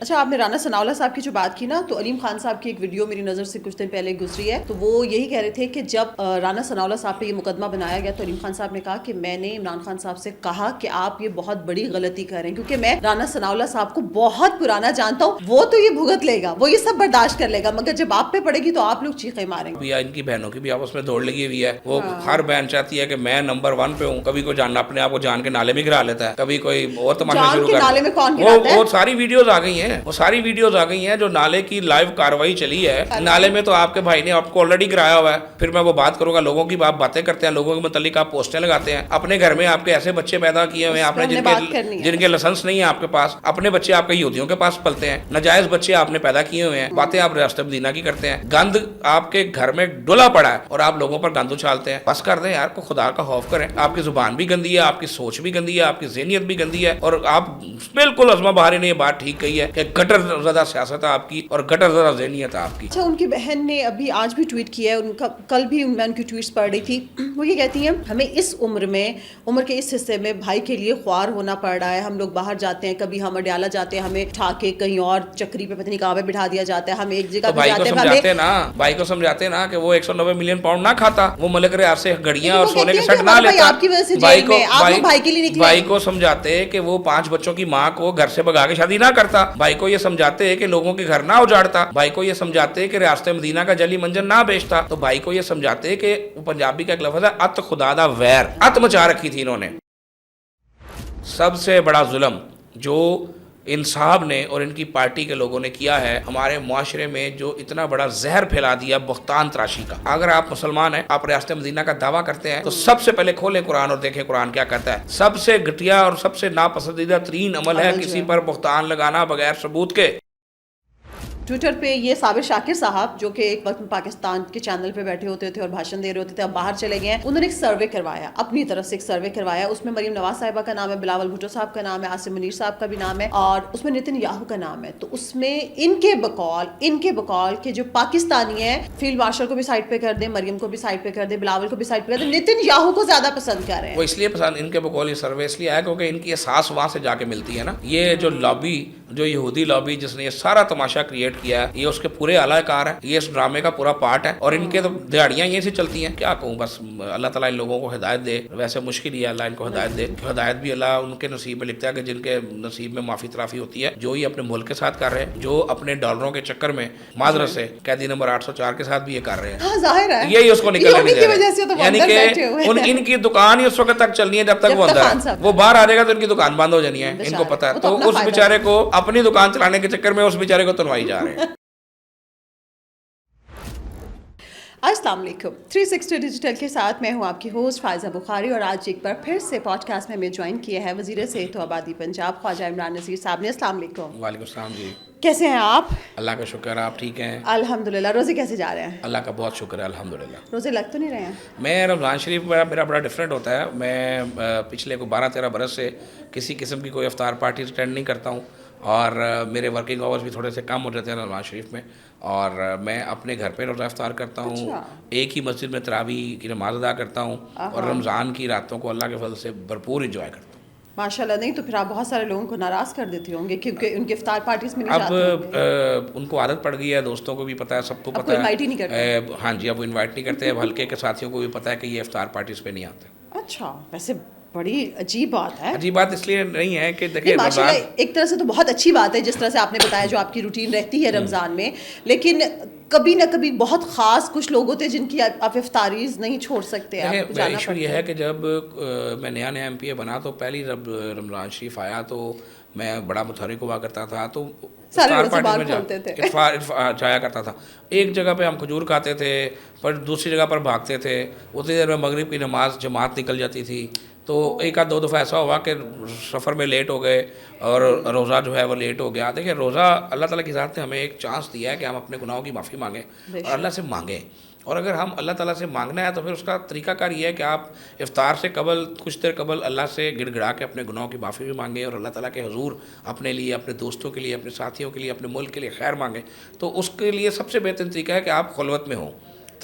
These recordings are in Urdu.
اچھا، آپ نے رانا ثناءاللہ صاحب کی جو بات کی نا، تو علیم خان صاحب کی ایک ویڈیو میری نظر سے کچھ دن پہلے گزری ہے، تو وہ یہی کہہ رہے تھے کہ جب رانا ثناءاللہ صاحب پہ یہ مقدمہ بنایا گیا تو علیم خان صاحب نے کہا کہ میں نے عمران خان صاحب سے کہا کہ آپ یہ بہت بڑی غلطی کر رہے ہیں، کیونکہ میں رانا ثناءاللہ صاحب کو بہت پرانا جانتا ہوں، وہ تو یہ بھگت لے گا، وہ یہ سب برداشت کر لے گا، مگر جب آپ پہ پڑے گی تو آپ لوگ چیخیں ماریں گے. ان کی بہنوں کی بھی آپس میں دوڑ لگی ہوئی ہے. وہ ہر بہن چاہتی ہے کہ میں نمبر 1 پہ ہوں. کبھی کوئی جان اپنے آپ کو جان کے نالے میں گرا لیتا ہے, کبھی کوئی اور تماشے شروع کر. وہ ساری ویڈیوز آ گئی ہیں, وہ ساری ویڈیوز آ گئی ہیں جو نالے کی لائیو کاروائی چلی ہے. نالے میں تو آپ کے بھائی نے آپ کو آلریڈی گرایا ہوا ہے. پھر میں وہ بات کروں گا, لوگوں کی آپ باتیں کرتے ہیں, لوگوں کے متعلق آپ پوسٹیں لگاتے ہیں. اپنے گھر میں آپ کے ایسے بچے پیدا کیے ہوئے ہیں آپ نے جن کے لائسنس نہیں ہے آپ کے پاس. اپنے بچے آپ کے یہودیوں کے پاس پلتے ہیں, ناجائز بچے آپ نے پیدا کیے ہوئے ہیں. باتیں آپ ریاست مدینہ کی کرتے ہیں. گند آپ کے گھر میں ڈلا پڑا ہے اور آپ لوگوں پر گند اچھالتے ہیں. بس کر دیں یار, کو خدا کا خوف کریں. آپ کی زبان بھی گندی ہے, آپ کی سوچ بھی گندی ہے, آپ کی ذہنیت بھی گندی ہے, اور آپ بالکل عظمہ بہاری نے یہ بات ٹھیک کہی ہے کہ گٹر زدہ سیاست ہے آپ کی اور گٹر زدہ ذہنیت ہے آپ کی. اچھا, ان کی بہن نے ابھی آج بھی ٹویٹ کیا ہے, ان کا کل بھی میں ان کی ٹویٹس پڑھ رہی تھی. وہ یہ کہتی ہیں ہمیں اس عمر کے اس حصے میں بھائی کے لیے خوار ہونا پڑ رہا ہے. ہم لوگ باہر جاتے ہیں, کبھی ہم اڈیالہ جاتے ہیں, ہمیں اٹھا کے کہیں اور چکری پہ پتہ نہیں کہاں پہ بٹھا دیا جاتا ہے. ہم ایک جگہ پہ جاتے ہیں, بھائی کو سمجھاتے نا کہ وہ 190 ملین پاؤنڈ نہ کھاتا, وہ ملک ریاض سے گھڑیاں اور سونے کے سیٹ نہ لیتا. بھائی کو سمجھاتے کہ وہ 5 بچوں کی ماں کو گھر سے بھگا کے شادی نہ کرتا. بھائی کو یہ سمجھاتے کہ لوگوں کے گھر نہ اجاڑتا. بھائی کو یہ سمجھاتے کہ ریاست مدینہ کا جلی منجر نہ بیچتا. تو بھائی کو یہ سمجھاتے کہ پنجابی کا ایک لفظ ہے ات خدا دا ویر, ات مچا رکھی تھی انہوں نے. سب سے بڑا ظلم جو ان صاحب نے اور ان کی پارٹی کے لوگوں نے کیا ہے ہمارے معاشرے میں, جو اتنا بڑا زہر پھیلا دیا بہتان تراشی کا. اگر آپ مسلمان ہیں, آپ ریاست مدینہ کا دعویٰ کرتے ہیں, تو سب سے پہلے کھولیں قرآن اور دیکھیں قرآن کیا کہتا ہے. سب سے گھٹیا اور سب سے ناپسندیدہ ترین عمل ہے کسی پر بہتان لگانا بغیر ثبوت کے. ٹویٹر پہ یہ صابر شاکر صاحب, جو کہ ایک وقت میں پاکستان کے چینل پہ بیٹھے ہوتے تھے اور بھاشن دے رہے ہوتے تھے, اب باہر چلے گئے ہیں. انہوں نے ایک سروے کروایا, اپنی طرف سے ایک سروے کروایا. اس میں مریم نواز صاحبہ کا نام ہے, بلاول بھٹو صاحب کا نام ہے, عاصم منیر صاحب کا بھی نام ہے, اور اس میں نتن یاہو کا نام ہے. تو اس میں ان کے بقول کہ جو پاکستانی ہیں, فیلڈ مارشل کو بھی سائڈ پہ کر دیں, مریم کو بھی سائڈ پہ کر دیں, بلاول کو بھی سائڈ پہ کر دیں, نتن یاہو کو زیادہ پسند کر رہے ہیں. وہ اس لیے پسند ان کے بقول یہ سروے اس لیے آیا کیونکہ ان کی احساس وہاں سے جا کے ملتی ہے نا. یہ جو لابی, جو یہودی لابی جس نے یہ سارا تماشا کریٹ کیا ہے, یہ اس کے پورے اعلی کار ہے, یہ اس ڈرامے کا پورا پارٹ ہے, اور ان کے تو دیہڑیاں یہیں سے چلتی ہیں. کیا کہوں, بس اللہ تعالیٰ ان لوگوں کو ہدایت دے. ویسے مشکل ہی ہے, اللہ ان کو ہدایت دے. ہدایت بھی اللہ ان کے نصیب میں لکھتا ہے کہ جن کے نصیب میں معافی ترافی ہوتی ہے. جو یہ اپنے ملک کے ساتھ کر رہے ہیں, جو اپنے ڈالروں کے چکر میں معذرت سے قیدی نمبر 804 کے ساتھ بھی یہ کر رہے ہیں, یہی اس کو نکلنے نہیں دے رہے. یعنی کہ ان کی دکان ہی اس وقت تک چلنی ہے جب تک وہ اندر ہے. وہ باہر آ جائے گا تو ان کی دکان بند ہو جانی ہے, ان کو پتا ہے. تو اس بیچارے کو اپنی دکان چلانے کے چکر میں اس بیچارے کو تنوائی جا رہے ہیں. السلام علیکم. 360 ڈیجیٹل کے ساتھ میں ہوں آپ کی ہوسٹ فائزہ بخاری, اور آج ایک بار پھر سے پوڈ کاسٹ میں ہمیں جوائن کیا ہے وزیر صحت و آبادی پنجاب خواجہ عمران نذیر صاحب نے. السلام علیکم. وعلیکم السلام جی. کیسے ہیں آپ؟ اللہ کا شکر, آپ ٹھیک ہیں؟ الحمدللہ. روزے کیسے جا رہے ہیں؟ اللہ کا بہت شکر ہے, الحمدللہ. روزے لگ تو نہیں رہے ہیں؟ میں رمضان شریف میرا بڑا ڈفرینٹ ہوتا ہے. میں پچھلے کو 12-13 برس سے کسی قسم کی کوئی افطار پارٹی اٹینڈ نہیں کرتا ہوں, اور میرے ورکنگ آورز بھی تھوڑے سے کم ہو جاتے ہیں رمضان شریف میں, اور میں اپنے گھر پہ روزہ افطار کرتا ہوں. ایک ہی مسجد میں تراویح کی نماز ادا کرتا ہوں, اور رمضان کی راتوں کو اللہ کے فضل سے بھرپور انجوائے کرتا ہوں. ماشاءاللہ. نہیں تو پھر آپ بہت سارے لوگوں کو ناراض کر دیتے ہوں گے کیونکہ ان کے افطار پارٹیز میں نہیں جاتے ہوں گے. اب ان کو عادت پڑ گئی ہے, دوستوں کو بھی پتہ ہے, سب کو پتہ ہے. انوائٹ ہی نہیں کرتے. ہاں جی, اب وہ انوائٹ نہیں کرتے. اب ہلکے کے ساتھیوں کو بھی پتہ ہے کہ یہ افطار پارٹیز پہ نہیں آتے. اچھا, ویسے بڑی عجیب بات ہے. عجیب بات اس لیے نہیں ہے کہ دیکھیں ماشاءاللہ ایک طرح سے تو بہت اچھی بات ہے جس طرح سے آپ نے بتایا جو آپ کی روٹین رہتی ہے رمضان میں, لیکن کبھی نہ کبھی بہت خاص کچھ لوگ ہوتے ہیں جن کی آپ افطاریز نہیں چھوڑ سکتے. ایشو یہ ہے کہ جب میں نیا ایم پی اے بنا تو پہلی جب رمضان شریف آیا تو میں بڑا متحرک ہوا کرتا تھا, تو افطار پارٹی میں جایا کرتا تھا. ایک جگہ پہ ہم کھجور کھاتے تھے, پر دوسری جگہ پر بھاگتے تھے. اتنی دیر میں مغرب کی نماز جماعت نکل جاتی تھی. تو ایک آدھ 2 دفعہ ایسا ہوا کہ سفر میں لیٹ ہو گئے اور روزہ جو ہے وہ لیٹ ہو گیا. دیکھیں روزہ اللہ تعالیٰ کی ذات نے ہمیں ایک چانس دیا ہے کہ ہم اپنے گناہوں کی معافی مانگیں اور اللہ سے مانگیں. اور اگر ہم اللہ تعالیٰ سے مانگنا ہے تو پھر اس کا طریقہ کار یہ ہے کہ آپ افطار سے قبل کچھ دیر قبل اللہ سے گڑ گڑا کے اپنے گناہوں کی معافی بھی مانگیں, اور اللہ تعالیٰ کے حضور اپنے لیے, اپنے دوستوں کے لیے, اپنے ساتھیوں کے لیے, اپنے ملک کے لیے خیر مانگیں. تو اس کے لیے سب سے بہترین طریقہ ہے کہ آپ خلوت میں ہوں,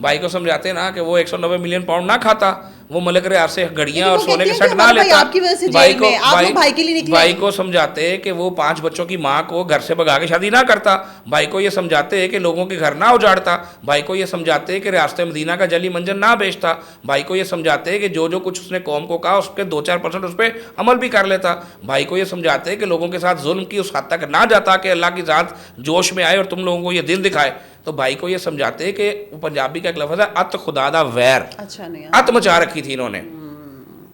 بھائی کو سمجھاتے نا کہ وہ 190 ملین پاؤنڈ نہ کھاتا, وہ ملک ریاض سے گھڑیاں اور سونے کے سیٹ نہ لیتا. بھائی کو سمجھاتے کہ وہ 5 بچوں کی ماں کو گھر سے بھگا کے شادی نہ کرتا. بھائی کو یہ سمجھاتے کہ لوگوں کے گھر نہ اجاڑتا. بھائی کو یہ سمجھاتے کہ ریاست مدینہ کا جعلی منجن نہ بیچتا. بھائی کو یہ سمجھاتے کہ جو کچھ اس نے قوم کو کہا اس کے 2-4% اس پہ عمل بھی کر لیتا. بھائی کو یہ سمجھاتے کہ لوگوں کے ساتھ ظلم کی اس حد تک نہ جاتا کہ اللہ کی ذات جوش میں آئے اور تم لوگوں کو یہ دل دکھائے. تو بھائی کو یہ سمجھاتے کہ پنجابی کا ایک لفظ ہے ات خدا دا ویر, ات مچا رکھی تھی انہوں نے.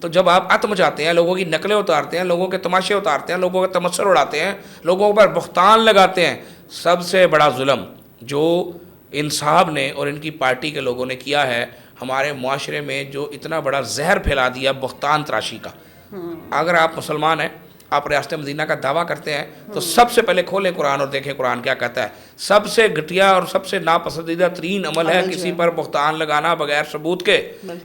تو جب آپ ات مچاتے ہیں, لوگوں کی نقلیں اتارتے ہیں, لوگوں کے تماشے اتارتے ہیں, لوگوں کا تمسخر اڑاتے ہیں, لوگوں پر بہتان لگاتے ہیں, سب سے بڑا ظلم جو ان صاحب نے اور ان کی پارٹی کے لوگوں نے کیا ہے ہمارے معاشرے میں, جو اتنا بڑا زہر پھیلا دیا بہتان تراشی کا. اگر آپ مسلمان ہیں, آپ ریاست مدینہ کا دعویٰ کرتے ہیں, تو سب سے پہلے کھولیں قرآن اور دیکھیں قرآن کیا کہتا ہے. سب سے گھٹیا اور سب سے ناپسندیدہ ترین عمل ہے کسی پر بہتان لگانا, بغیر ثبوت کے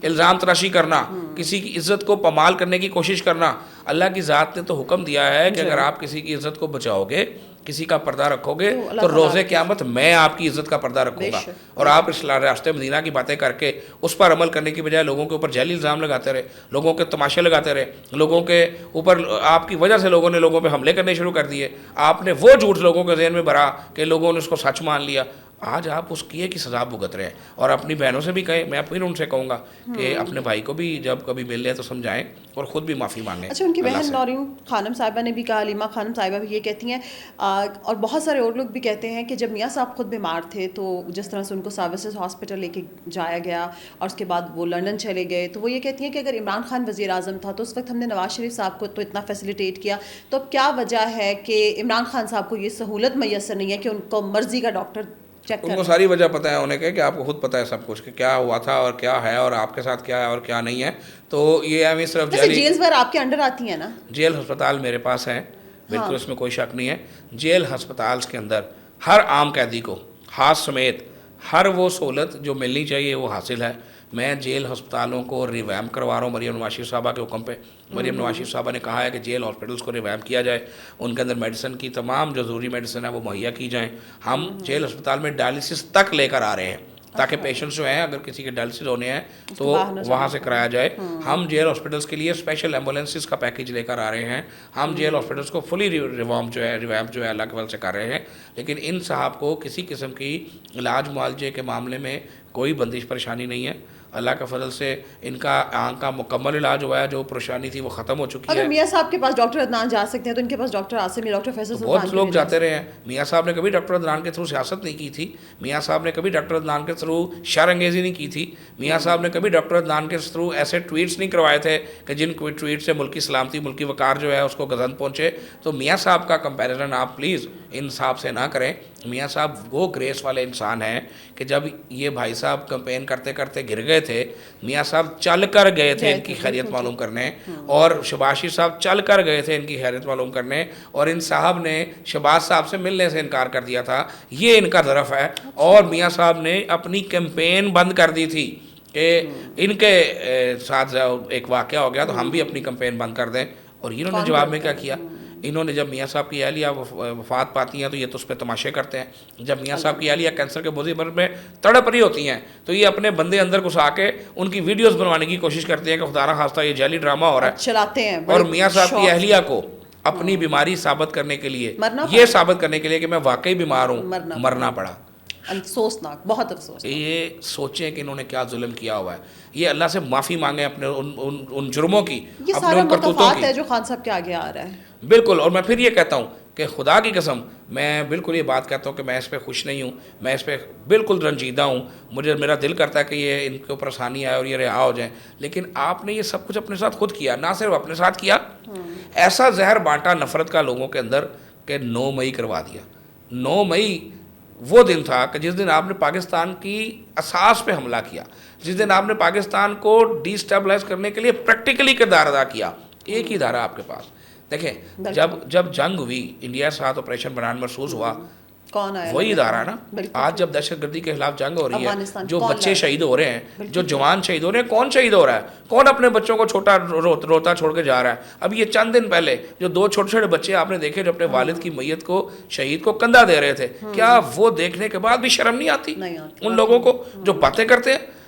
الزام تراشی کرنا, کسی کی عزت کو پامال کرنے کی کوشش کرنا. اللہ کی ذات نے تو حکم دیا ہے کہ اگر آپ کسی کی عزت کو بچاؤ گے, کسی کا پردہ رکھو گے, تو روز قیامت میں آپ کی عزت کا پردہ رکھوں گا. اور آپ اس ریاست مدینہ کی باتیں کر کے اس پر عمل کرنے کی بجائے لوگوں کے اوپر جعلی الزام لگاتے رہے, لوگوں کے تماشے لگاتے رہے, لوگوں کے اوپر آپ کی وجہ سے لوگوں نے لوگوں پہ حملے کرنے شروع کر دیے. آپ نے وہ جھوٹ لوگوں کے ذہن میں بھرا کہ لوگوں نے اس کو سچ مان لیا. آج آپ اس کیے کی سزا بھگت رہے ہیں. اور اپنی بہنوں سے بھی کہیں, میں پھر ان سے کہوں گا کہ اپنے بھائی کو بھی جب کبھی مل لیں تو سمجھائیں اور خود بھی معافی مانگیں. اچھا, ان کی بہن نورین خانم صاحبہ نے بھی کہا, علیمہ خانم صاحبہ بھی یہ کہتی ہیں, اور بہت سارے اور لوگ بھی کہتے ہیں کہ جب میاں صاحب خود بیمار تھے تو جس طرح سے ان کو سروسز ہاسپٹل لے کے جایا گیا اور اس کے بعد وہ لندن چلے گئے, تو وہ یہ کہتی ہیں کہ اگر عمران خان وزیر اعظم تھا تو اس وقت ہم نے نواز شریف صاحب کو تو اتنا فیسیلیٹیٹ کیا, تو اب کیا وجہ ہے کہ عمران خان صاحب کو یہ سہولت میسر نہیں ہے کہ ان کو مرضی کا ڈاکٹر چیک ان کو ساری وجہ پتہ ہے انہیں کہ آپ کو خود پتہ ہے سب کچھ کہ کیا ہوا تھا اور کیا ہے اور آپ کے ساتھ کیا ہے اور کیا نہیں ہے. تو یہ ہمیں صرف جیلز وغیرہ آپ کے انڈر آتی ہیں نا, جیل ہسپتال میرے پاس ہیں, بالکل اس میں کوئی شک نہیں ہے. جیل ہسپتال کے اندر ہر عام قیدی کو ہاتھ سمیت ہر وہ سہولت جو ملنی چاہیے وہ حاصل ہے. میں جیل ہسپتالوں کو ریویمپ کروا رہا ہوں مریم نواز شریف صاحبہ کے حکم پہ. مریم نواز شریف صاحبہ نے کہا ہے کہ جیل ہاسپٹلس کو ریویمپ کیا جائے, ان کے اندر میڈیسن کی تمام جو ضروری میڈیسن ہے وہ مہیا کی جائیں. ہم جیل ہسپتال میں ڈائلسس تک لے کر آ رہے ہیں تاکہ پیشنٹس جو ہیں اگر کسی کے ڈائلسس ہونے ہیں تو وہاں سے کرایا جائے. ہم جیل ہاسپٹلس کے لیے اسپیشل ایمبولینسز کا پیکیج لے کر آ رہے ہیں. ہم جیل ہاسپٹلس کو فلی ریویمپ جو ہے اللہ کے فضل سے کر رہے ہیں. لیکن ان صاحب کو کسی قسم کی علاج معالجے کے معاملے میں کوئی بندش پریشانی نہیں ہے. اللہ کے فضل سے ان کا آنکھ کا مکمل علاج ہوا ہے, جو پریشانی تھی وہ ختم ہو چکی ہے. اگر میاں صاحب کے پاس ڈاکٹر عدنان جا سکتے ہیں تو ان کے پاس ڈاکٹر عاصم یا ڈاکٹر فیصل سلطان بہت لوگ جاتے رہے ہیں. میاں صاحب نے کبھی ڈاکٹر عدنان کے تھرو سیاست نہیں کی تھی. میاں صاحب نے کبھی ڈاکٹر عدنان کے تھرو شر انگیزی نہیں کی تھی. میاں صاحب نے کبھی ڈاکٹر عدنان کے تھرو ایسے ٹویٹس نہیں کروائے تھے کہ جن ٹویٹ سے ملکی سلامتی, ملکی وقار جو ہے اس کو گزند پہنچے. تو میاں صاحب کا کمپیریزن آپ پلیز ان صاحب سے نہ کریں. میاں صاحب وہ گریس والے انسان ہیں کہ جب یہ بھائی صاحب کمپین کرتے کرتے گر گئے تھے, میاں صاحب چل کر گئے تھے ان کی خیریت معلوم کرنے, اور شہباز شریف صاحب چل کر گئے تھے ان کی خیریت معلوم کرنے, اور ان صاحب نے شہباز صاحب سے ملنے سے انکار کر دیا تھا. یہ ان کا ظرف ہے. اور میاں صاحب نے اپنی کیمپین بند کر دی تھی کہ ان کے ساتھ ایک واقعہ ہو گیا تو ہم بھی اپنی کیمپین بند کر دیں. اور انہوں نے جواب میں کیا کیا, انہوں نے جب میاں صاحب کی اہلیہ وفات پاتی ہیں تو یہ تو اس پہ تماشے کرتے ہیں. جب میاں صاحب کی اہلیہ کینسر کے بوجھ پر میں تڑپ رہی ہوتی ہیں تو یہ اپنے بندے اندر گھسا کے ان کی ویڈیوز بنوانے کی کوشش کرتے ہیں کہ خدا نخواستہ یہ جعلی ڈرامہ ہو رہا ہے, چلاتے ہیں. اور میاں صاحب کی اہلیہ کو اپنی بیماری ثابت کرنے کے لیے, یہ ثابت کرنے کے لیے کہ میں واقعی بیمار ہوں, مرنا پڑا. افسوسناک, بہت افسوس. یہ سوچیں کہ انہوں نے کیا ظلم کیا ہوا ہے. یہ اللہ سے معافی مانگیں اپنے ان جرموں کی, اپنے ان کرتوتوں کی. ہے جو خان صاحب کے آگے آ رہا ہے. بالکل. اور میں پھر یہ کہتا ہوں کہ خدا کی قسم میں بالکل یہ بات کہتا ہوں کہ میں اس پہ خوش نہیں ہوں, میں اس پہ بالکل رنجیدہ ہوں. میرا دل کرتا ہے کہ یہ ان کے اوپر آسانی آئے اور یہ رہا ہو جائیں. لیکن آپ نے یہ سب کچھ اپنے ساتھ خود کیا, نہ صرف اپنے ساتھ کیا, ایسا زہر بانٹا نفرت کا لوگوں کے اندر کہ 9 مئی کروا دیا. 9 مئی وہ دن تھا کہ جس دن آپ نے پاکستان کی اساس پہ حملہ کیا, جس دن آپ نے پاکستان کو ڈی اسٹیبلائز کرنے کے لیے پریکٹیکلی کردار ادا کیا. ایک ہی ادارہ آپ کے پاس. دیکھیں جب جنگ ہوئی, انڈیا ساتھ آپریشن بنان محسوس ہوا, کون آیا وہی ادارہ ہے نا. آج جب دہشت گردی کے خلاف جنگ ہو رہی ہے, جو بچے شہید ہو رہے ہیں, جو جوان شہید ہو رہے ہیں, کون شہید ہو رہا ہے؟ کون اپنے بچوں کو چھوٹا روتا چھوڑ کے جا رہا ہے؟ اب یہ چند دن پہلے جو 2 چھوٹے چھوٹے بچے آپ نے دیکھے جو اپنے والد کی میت کو, شہید کو کندھا دے رہے تھے, کیا وہ دیکھنے کے بعد بھی شرم نہیں آتی ان لوگوں کو جو باتیں کرتے ہیں؟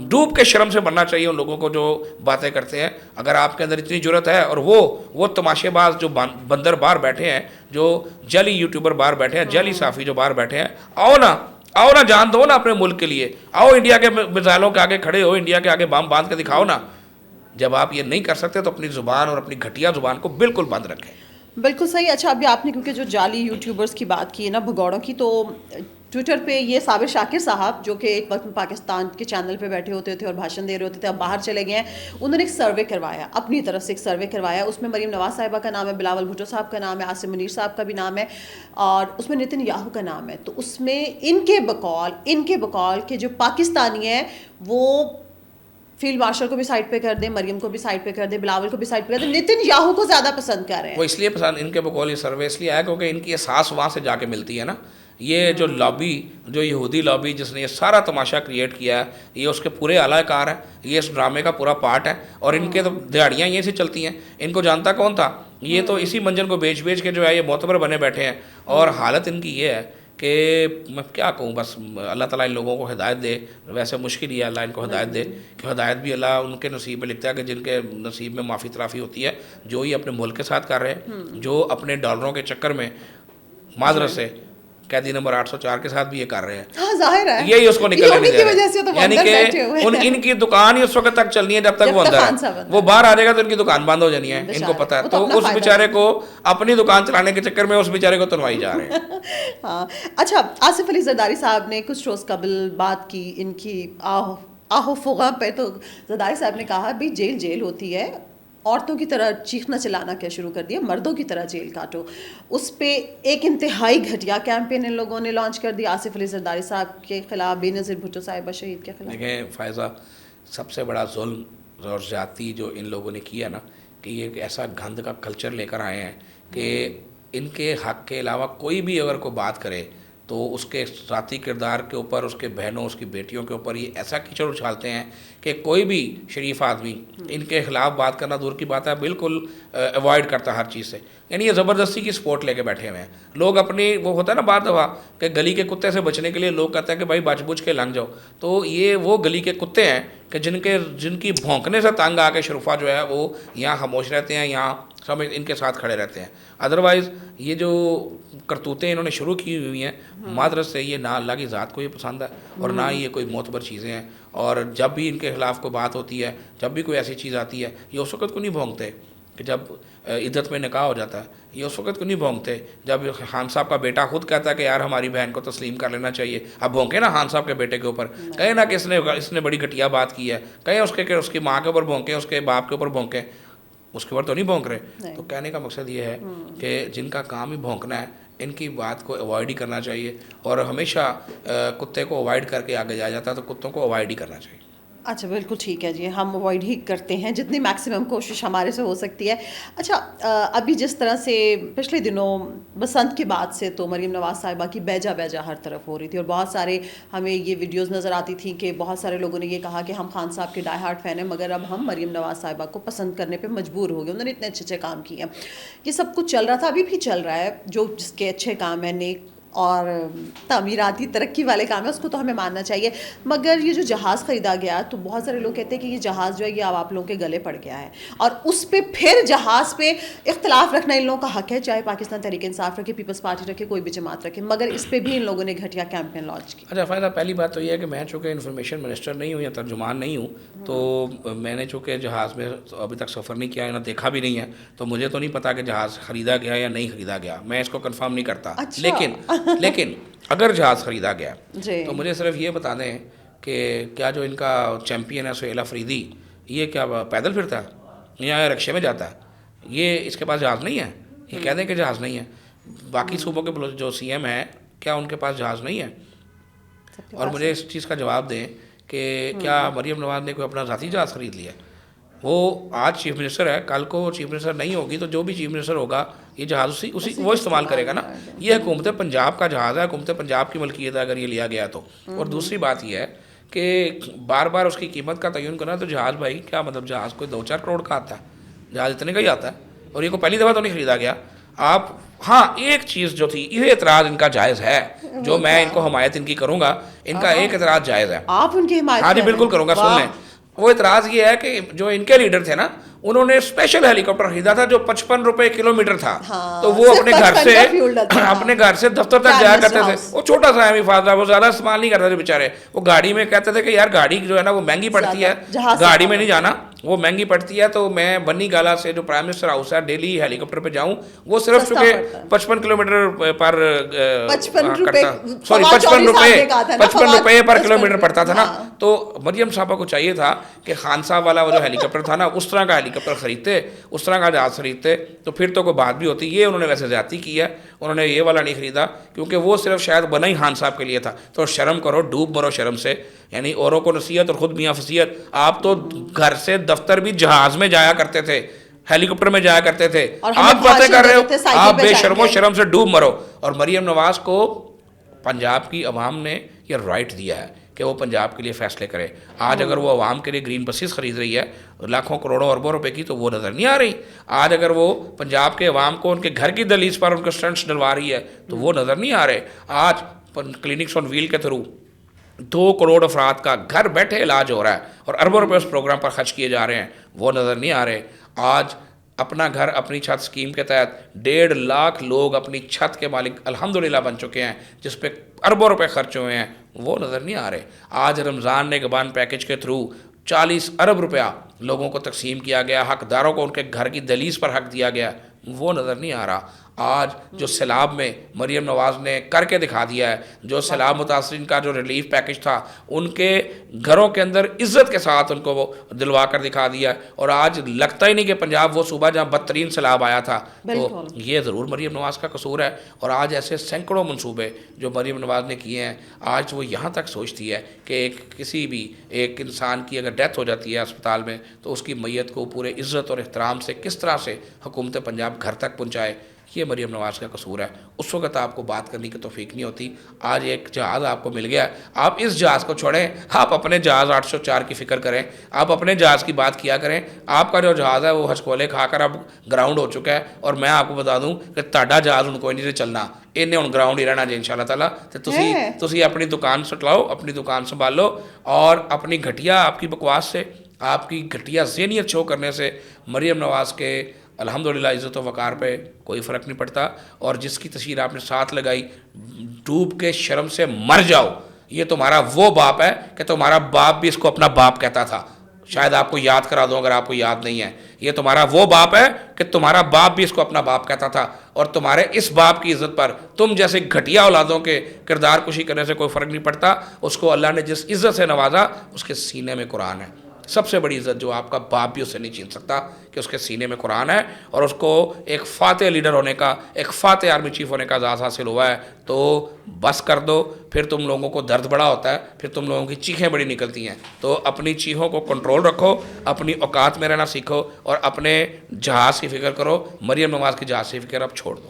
ڈوب کے شرم سے بننا چاہیے ان لوگوں کو جو باتیں کرتے ہیں. اگر آپ کے اندر اتنی جرت ہے, اور وہ تماشے باز جو بندر باہر بیٹھے ہیں, جو جعلی یوٹیوبر باہر بیٹھے ہیں, جعلی صحافی جو باہر بیٹھے ہیں, آؤ نا جان دو نا اپنے ملک کے لیے. آؤ انڈیا کے میزائلوں کے آگے کھڑے ہو, انڈیا کے آگے بام باندھ کے دکھاؤ نا. جب آپ یہ نہیں کر سکتے تو اپنی زبان اور اپنی گھٹیا زبان کو بالکل بند رکھیں. بالکل صحیح. اچھا ابھی آپ نے کیونکہ جو جعلی یوٹیوبرز کی بات کی ہے نا, بھگوڑوں کی, تو ٹویٹر پہ یہ صابر شاکر صاحب جو کہ ایک وقت میں پاکستان کے چینل پہ بیٹھے ہوتے تھے اور بھاشن دے رہے ہوتے تھے, اب باہر چلے گئے ہیں. انہوں نے ایک سروے کروایا, اپنی طرف سے ایک سروے کروایا. اس میں مریم نواز صاحبہ کا نام ہے, بلاول بھٹو صاحب کا نام ہے, عاصم منیر صاحب کا بھی نام ہے, اور اس میں نتن یاہو کا نام ہے. تو اس میں ان کے بقول کہ جو پاکستانی ہیں وہ فیلڈ مارشل کو بھی سائڈ پہ کر دیں, مریم کو بھی سائڈ پہ کر دیں, بلاول کو بھی سائڈ پہ کر دیں, نتن یاہو کو زیادہ پسند کر رہے ہیں. وہ اس لیے پسند ان کے بقول یہ سروے اس لیے آیا کیونکہ ان کی احساس وہاں سے جا کے ملتی ہے نا. یہ جو لابی, جو یہودی لابی جس نے یہ سارا تماشا کریٹ کیا ہے, یہ اس کے پورے اعلی کار ہے, یہ اس ڈرامے کا پورا پارٹ ہے. اور ان کے تو دہاڑیاں یہ سے چلتی ہیں. ان کو جانتا کون تھا؟ یہ تو اسی منجن کو بیچ کے جو ہے یہ معتبر بنے بیٹھے ہیں. اور حالت ان کی یہ ہے کہ میں کیا کہوں, بس اللہ تعالیٰ ان لوگوں کو ہدایت دے. ویسے مشکل ہی ہے اللہ ان کو ہدایت دے, کہ ہدایت بھی اللہ ان کے نصیب میں لکھتا ہے کہ جن کے نصیب میں معافی ترافی ہوتی ہے. جو یہ اپنے ملک کے ساتھ کر رہے ہیں, جو اپنے ڈالروں کے چکر میں معذرت سے قیدی نمبر 804 کے ساتھ بھی یہ کر رہے ہیں. ہاں ظاہر ہے یہی اس کو نکلنے نہیں دے رہے. یعنی کہ ان کی دکان ہی اس وقت تک چلنی ہے جب تک وہ اندر ہے. وہ باہر آ جائے گا تو ان کی دکان بند ہو جانی ہے, ان کو پتہ ہے. تو اس بیچارے کو اپنی دکان چلانے کے چکر میں اس بیچارے کو تنوائی جا رہے ہیں. ہاں اچھا, آصف علی زرداری صاحب نے کچھ روز قبل بات کی ان کی آہو فغاں پہ. تو زرداری صاحب نے کہا بھائی جیل ہوتی ہے, عورتوں کی طرح چیخنا چلانا کیا شروع کر دیا, مردوں کی طرح جیل کاٹو. اس پہ ایک انتہائی گھٹیا کیمپین ان لوگوں نے لانچ کر دیا آصف علی زرداری صاحب کے خلاف, بے نظیر بھٹو صاحبہ شہید کے خلاف. دیکھیں فائزہ, سب سے بڑا ظلم اور زیادتی جو ان لوگوں نے کیا نا, کہ یہ ایک ایسا گند کا کلچر لے کر آئے ہیں کہ ان کے حق کے علاوہ کوئی بھی اگر کوئی بات کرے تو اس کے ذاتی کردار کے اوپر, اس کے بہنوں, اس کی بیٹیوں کے اوپر یہ ایسا کیچڑ اچھالتے ہیں کہ کوئی بھی شریف آدمی ان کے خلاف بات کرنا دور کی بات ہے, بالکل ایوائڈ کرتا ہر چیز سے. یعنی یہ زبردستی کی سپورٹ لے کے بیٹھے ہوئے ہیں لوگ. اپنی وہ ہوتا ہے نا بعض دفعہ کہ گلی کے کتے سے بچنے کے لیے لوگ کہتے ہیں کہ بھائی بچ بچ کے لنگ جاؤ. تو یہ وہ گلی کے کتے ہیں کہ جن کی بھونکنے سے تنگ آ کے شرفا جو ہے وہ یہاں خاموش رہتے ہیں, یہاں سب ان کے ساتھ کھڑے رہتے ہیں. ادروائز یہ جو کرتوتیں انہوں نے شروع کی ہوئی ہیں, معذرت سے یہ نہ اللہ کی ذات کو یہ پسند ہے اور نہ ہی یہ کوئی معتبر چیزیں ہیں. اور جب بھی ان کے خلاف کوئی بات ہوتی ہے, جب بھی کوئی ایسی چیز آتی ہے, یہ اس وقت کو نہیں بھونکتے کہ جب عدت میں نکاح ہو جاتا ہے. یہ اس وقت کو نہیں بھونکتے جب خان صاحب کا بیٹا خود کہتا ہے کہ یار ہماری بہن کو تسلیم کر لینا چاہیے. اب بھونکے نا خان صاحب کے بیٹے کے اوپر, کہیں نہ کہ اس نے بڑی گھٹیا بات کی ہے, کہیں اس کی ماں کے اوپر بھونکیں, اس کے باپ کے اوپر بھونکیں, اس کے اوپر تو نہیں بھونک رہے. تو کہنے کا مقصد یہ ہے کہ جن کا کام ہی بھونکنا ہے, ان کی بات کو اوائڈ ہی کرنا چاہیے. اور ہمیشہ کتے کو اوائڈ کر کے آگے جایا جاتا ہے, تو کتوں کو اوائڈ ہی کرنا چاہیے. اچھا بالکل ٹھیک ہے جی, ہم اوائڈ ہی کرتے ہیں جتنی میکسیمم کوشش ہمارے سے ہو سکتی ہے. اچھا ابھی جس طرح سے پچھلے دنوں بسنت کے بعد سے تو مریم نواز صاحبہ کی بیجا ہر طرف ہو رہی تھی, اور بہت سارے ہمیں یہ ویڈیوز نظر آتی تھیں کہ بہت سارے لوگوں نے یہ کہا کہ ہم خان صاحب کے ڈائی ہارٹ فین ہیں, مگر اب ہم مریم نواز صاحبہ کو پسند کرنے پہ مجبور ہو گئے, انہوں نے اتنے اچھے کام کیے ہیں. یہ سب کچھ چل رہا تھا, ابھی بھی چل رہا ہے. جو جس کے اچھے کام ہیں, نیک اور تعمیراتی ترقی والے کام ہیں, اس کو تو ہمیں ماننا چاہیے. مگر یہ جو جہاز خریدا گیا, تو بہت سارے لوگ کہتے ہیں کہ یہ جہاز جو ہے یہ اب آپ لوگوں کے گلے پڑ گیا ہے, اور اس پہ پھر جہاز پہ اختلاف رکھنا ان لوگوں کا حق ہے, چاہے پاکستان تحریک انصاف رکھے, پیپلز پارٹی رکھے, کوئی بھی جماعت رکھے, مگر اس پہ بھی ان لوگوں نے گھٹیا کیمپین لانچ کی. اچھا فائدہ, پہلی بات تو یہ ہے کہ میں چونکہ انفارمیشن منسٹر نہیں ہوں یا ترجمان نہیں ہوں, تو میں نے چونکہ جہاز میں ابھی تک سفر نہیں کیا ہے, نہ دیکھا بھی نہیں ہے, تو مجھے تو نہیں پتا کہ جہاز خریدا گیا یا نہیں خریدا گیا, میں اس کو کنفرم نہیں کرتا. لیکن اگر جہاز خریدا گیا تو مجھے صرف یہ بتا دیں کہ کیا جو ان کا چیمپئن ہے سہیل افریدی, یہ کیا پیدل پھرتا ہے یا رکشے میں جاتا ہے؟ یہ اس کے پاس جہاز نہیں ہے, یہ کہہ دیں کہ جہاز نہیں ہے. باقی صوبوں کے جو سی ایم ہیں, کیا ان کے پاس جہاز نہیں ہے؟ اور مجھے اس چیز کا جواب دیں کہ کیا مریم نواز نے کوئی اپنا ذاتی جہاز خرید لیا؟ وہ آج چیف منسٹر ہے, کل کو چیف منسٹر نہیں ہوگی تو جو بھی چیف منسٹر ہوگا یہ جہاز اسی وہ استعمال کرے گا نا. یہ حکومت پنجاب کا جہاز ہے, حکومت پنجاب کی ملکیت ہے اگر یہ لیا گیا تو. اور دوسری بات یہ ہے کہ بار بار اس کی قیمت کا تعین کرنا, تو جہاز بھائی کیا مطلب, جہاز کوئی 2-4 کروڑ کا آتا ہے, جہاز اتنے کا ہی آتا ہے, اور یہ کوئی پہلی دفعہ تو نہیں خریدا گیا. آپ ہاں ایک چیز جو تھی, یہ اعتراض ان کا جائز ہے, جو میں ان کو حمایت ان کی کروں گا, ان کا ایک اعتراض جائز ہے. آپ ان کی حمایت؟ ہاں جی بالکل کروں گا, سن لیں. وہ اعتراض یہ ہے کہ جو ان کے لیڈر تھے نا, انہوں نے اسپیشل ہیلی کاپٹر خریدا تھا جو 55 روپے کلومیٹر تھا. تو وہ اپنے گھر سے دفتر تک جایا کرتے تھے. وہ چھوٹا سا ہے فاضلہ, وہ زیادہ استعمال نہیں کرتے تھے بیچارے. وہ گاڑی میں کہتے تھے کہ یار گاڑی جو ہے نا وہ مہنگی پڑتی ہے, گاڑی میں نہیں جانا, وہ مہنگی پڑتی ہے. تو میں بنی گالا سے جو پرائم منسٹر ہاؤس ہے ڈیلی ہیلی کاپٹر پہ جاؤں, وہ صرف چونکہ 55 کلومیٹر پر 55 روپے پر کلومیٹر پڑتا تھا نا. تو مریم صاحبہ کو چاہیے تھا کہ خان صاحب والا وہ جو ہیلی کاپٹر تھا نا, اس طرح کا ہیلی کاپٹر خریدتے, اس طرح کا جہاز خریدتے, تو پھر تو کوئی بات بھی ہوتی. یہ انہوں نے ویسے زیادتی کی ہے, انہوں نے یہ والا نہیں خریدا کیونکہ وہ صرف شاید بنا ہی خان صاحب کے لیے تھا. تو شرم کرو, ڈوب مرو شرم سے, یعنی اوروں کو نصیحت اور خود میاں فصیحت. آپ تو گھر سے دفتر بھی جہاز میں جایا کرتے تھے, ہیلی کاپٹر میں جایا کرتے تھے, آپ باتیں کر رہے ہو, آپ بے شرم و شرم سے ڈوب مرو. اور مریم نواز کو پنجاب کی عوام نے یہ رائٹ دیا ہے کہ وہ پنجاب کے لیے فیصلے کرے. آج اگر وہ عوام کے لیے گرین بسز خرید رہی ہے لاکھوں کروڑوں اربوں روپے کی, تو وہ نظر نہیں آ رہی. آج اگر وہ پنجاب کے عوام کو ان کے گھر کی دہلیز پر ان کے سٹنٹس ڈلوا رہی ہے, تو وہ نظر نہیں آ رہے. آج کلینکس آن ویل کے تھرو 2 کروڑ افراد کا گھر بیٹھے علاج ہو رہا ہے, اور اربوں روپے اس پروگرام پر خرچ کیے جا رہے ہیں, وہ نظر نہیں آ رہے. آج اپنا گھر اپنی چھت اسکیم کے تحت 1.5 لاکھ لوگ اپنی چھت کے مالک الحمدللہ بن چکے ہیں, جس پہ اربوں روپے خرچ ہوئے ہیں, وہ نظر نہیں آ رہے. آج رمضان نگہبان پیکج کے تھرو 40 ارب روپیہ لوگوں کو تقسیم کیا گیا, حقداروں کو ان کے گھر کی دہلیز پر حق دیا گیا, وہ نظر نہیں آ رہا. آج جو سیلاب میں مریم نواز نے کر کے دکھا دیا ہے, جو سیلاب متاثرین کا جو ریلیف پیکج تھا ان کے گھروں کے اندر عزت کے ساتھ ان کو وہ دلوا کر دکھا دیا. اور آج لگتا ہی نہیں کہ پنجاب وہ صوبہ جہاں بدترین سیلاب آیا تھا. تو یہ ضرور مریم نواز کا قصور ہے. اور آج ایسے سینکڑوں منصوبے جو مریم نواز نے کیے ہیں, آج وہ یہاں تک سوچتی ہے کہ کسی بھی ایک انسان کی اگر ڈیتھ ہو جاتی ہے اسپتال میں, تو اس کی میت کو پورے عزت اور احترام سے کس طرح سے حکومت پنجاب گھر تک پہنچائے. یہ مریم نواز کا قصور ہے. اس وقت آپ کو بات کرنے کی توفیق نہیں ہوتی. آج ایک جہاز آپ کو مل گیا, آپ اس جہاز کو چھوڑیں, آپ اپنے جہاز 804 کی فکر کریں, آپ اپنے جہاز کی بات کیا کریں. آپ کا جو جہاز ہے وہ ہچکولے کھا کر اب گراؤنڈ ہو چکا ہے, اور میں آپ کو بتا دوں کہ تہاڈا جہاز ان کو نہیں سے چلنا, انہیں ہن گراؤنڈ ہی رہنا جی ان شاء اللہ تعالیٰ. تو تسی اپنی دکان سٹلاؤ, اپنی دکان سنبھال لو, اور اپنی گھٹیا آپ کی بکواس سے, آپ کی گھٹیا ذہنیت شو کرنے سے مریم نواز کے الحمدللہ عزت و وقار پہ کوئی فرق نہیں پڑتا. اور جس کی تصویر آپ نے ساتھ لگائی, ڈوب کے شرم سے مر جاؤ, یہ تمہارا وہ باپ ہے کہ تمہارا باپ بھی اس کو اپنا باپ کہتا تھا. شاید آپ کو یاد کرا دوں اگر آپ کو یاد نہیں ہے. یہ تمہارا وہ باپ ہے کہ تمہارا باپ بھی اس کو اپنا باپ کہتا تھا. اور تمہارے اس باپ کی عزت پر تم جیسے گھٹیا اولادوں کے کردار کشی کرنے سے کوئی فرق نہیں پڑتا. اس کو اللہ نے جس عزت سے نوازا, اس کے سینے میں قرآن ہے. سب سے بڑی عزت جو آپ کا باپ بھی اس سے نہیں چھین سکتا کہ اس کے سینے میں قرآن ہے, اور اس کو ایک فاتح لیڈر ہونے کا, ایک فاتح آرمی چیف ہونے کا اعزاز حاصل ہوا ہے. تو بس کر دو, پھر تم لوگوں کو درد بڑا ہوتا ہے, پھر تم لوگوں کی چیخیں بڑی نکلتی ہیں. تو اپنی چیخوں کو کنٹرول رکھو, اپنی اوقات میں رہنا سیکھو, اور اپنے جہاز کی فکر کرو. مریم نواز کی جہاز کی فکر اب چھوڑ دو.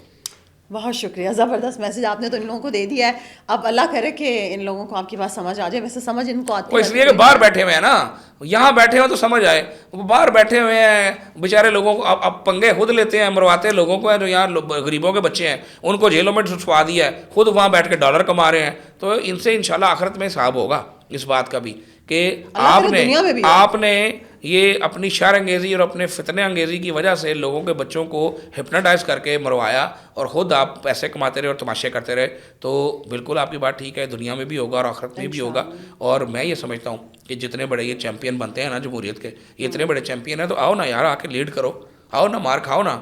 بہت شکریہ, زبردست میسج آپ نے تو ان لوگوں کو دے دیا ہے. اب اللہ کرے کہ ان لوگوں کو آپ کی بات سمجھ آ جائے. ویسے سمجھ ان کو آتی ہے اس لیے کہ باہر بیٹھے ہوئے ہیں نا, یہاں بیٹھے ہوئے تو سمجھ آئے, وہ باہر بیٹھے ہوئے ہیں بیچارے لوگوں کو اب پنگے خود لیتے ہیں, مرواتے ہیں لوگوں کو, جو یہاں غریبوں کے بچے ہیں ان کو جیلوں میں چھپا دیا ہے, خود وہاں بیٹھ کے ڈالر کما رہے ہیں. تو ان سے انشاءاللہ آخرت میں حساب ہوگا اس بات کا بھی کہ آپ نے یہ اپنی شر انگیزی اور اپنے فتنہ انگیزی کی وجہ سے لوگوں کے بچوں کو ہپناٹائز کر کے مروایا, اور خود آپ پیسے کماتے رہے اور تماشے کرتے رہے. تو بالکل آپ کی بات ٹھیک ہے, دنیا میں بھی ہوگا اور آخرت میں بھی ہوگا. اور میں یہ سمجھتا ہوں کہ جتنے بڑے یہ چیمپئن بنتے ہیں نا جمہوریت کے, یہ اتنے بڑے چیمپئن ہیں, تو آؤ نا یار, آ کے لیڈ کرو, آؤ نا, مار کھاؤ نا,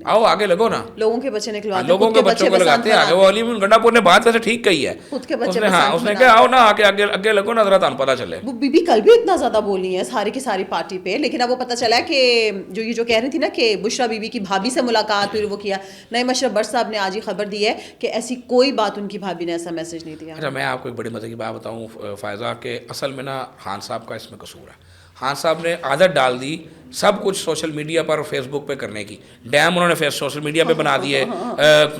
آؤ آگے لگو نا. لوگوں کے بچے نکلواتے, لوگوں کے بچوں کو لگاتے ہیں. وہ علی گنڈا پور نے بات ویسے ٹھیک کہی ہے, اس نے کہا آؤ نا, آ کے آگے لگو نا, ذرا تمہیں پتہ چلے. وہ بی بی کل بھی اتنا زیادہ بولی ہے ساری کی ساری پارٹی پہ, لیکن اب وہ پتہ چلا کہ جو یہ جو کہہ رہی تھی نا کہ بشرا بی بی کی بھابھی سے ملاقات ہوئی, وہ کیا. نعیم اشرف بٹ صاحب نے آج ہی خبر دی ہے کہ ایسی کوئی بات ان کی بھابھی نے ایسا میسج نہیں دیا. اچھا, میں آپ کو ایک بڑی مزے کی بات بتاؤں فائزہ, کہ اصل میں نا خان صاحب کا اس میں قصور ہے. خان صاحب نے عادت ڈال دی سب کچھ سوشل میڈیا پر اور فیس بک پہ کرنے کی. ڈیم انہوں نے سوشل میڈیا پہ بنا دیے,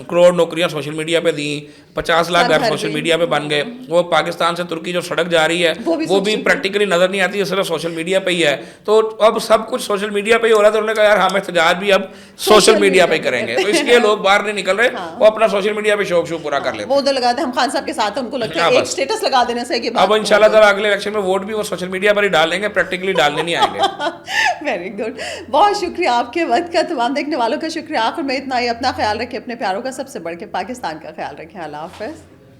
کروڑ نوکریاں سوشل میڈیا پہ دیں, 50 لاکھ گھر سوشل میڈیا پہ بن گئے. وہ پاکستان سے ترکی جو سڑک جا رہی ہے وہ بھی پریکٹیکلی نظر نہیں آتی, صرف سوشل میڈیا پہ ہی ہے. تو اب سب کچھ سوشل میڈیا پہ ہی ہو رہا ہے, تو انہوں نے کہا یار ہم احتجاج بھی اب سوشل میڈیا پہ کریں گے. تو اس لیے لوگ باہر نہیں نکل رہے, وہ اپنا سوشل میڈیا پہ شوق پورا کر لیتے. وہ ادھر لگاتے ہیں, ہم خان صاحب کے ساتھ ان کو لگتا ہے ایک اسٹیٹس لگا دینے سے. اب انشاءاللہ تعالی اگلے الیکشن میں ووٹ بھی وہ سوشل میڈیا پر ہی ڈال دیں گے, پریکٹیکلی ڈالنے نہیں آئیں گے. ویری گڈ, بہت شکریہ آپ کے وقت کا, تمام دیکھنے والوں کا شکریہ. آخر میں اتنا ہی, اپنا خیال رکھیں, اپنے پیاروں کا سب سے بڑھ کے پاکستان کا خیال رکھیں. اللہ حافظ.